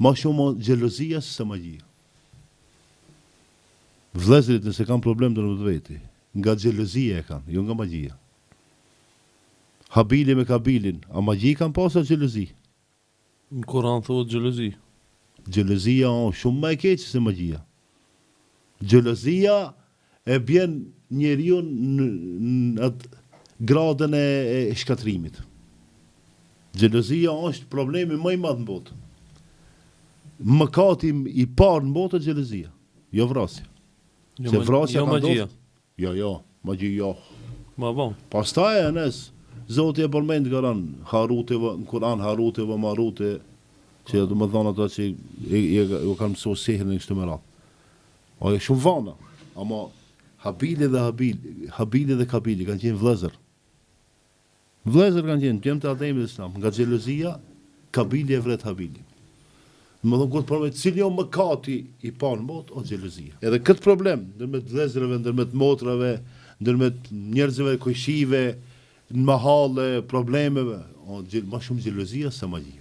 Ma shumë xhelozia se magjia. Vëllezërit nëse kanë problem të veti, nga xhelozia e kanë, jo nga magjia. Habili me Kabilin, a magji kanë pasur xhelozi? Në Kur'an thuhet xhelozi. Xhelozia është shumë më e keqe se magjia. Xhelozia e bjen njeriu në atë gradën e shkatrimit. Xhelozia është problemi më i madh në botë. Mëkati i parë në botë është xhelozia, jo vrasja. Se vrasja ka magjia. Jo, magjia jo. Ma bon. Pastaj anes Zoti e përmend në Kur'an Harute vë Marute, që do të thonë ato që ju kanë mësuar sehrin në këtë merat. O është shumë vana, ama Habili dhe Kabili kanë qenë vëllezër. Vëllezër kanë qenë, qenë të Ademi dhe Islam, nga xhelozia Kabili e vret Habilin. Më thonë këtë problem, cili o mëkati i parë në botë, o xhelozia. Edhe këtë problem, ndërmjet vëllezërve, ndërmjet motrave, ndërmjet njerëzve kujshive, në mahalle, problemeve, ma shumë xhelozia se magjia.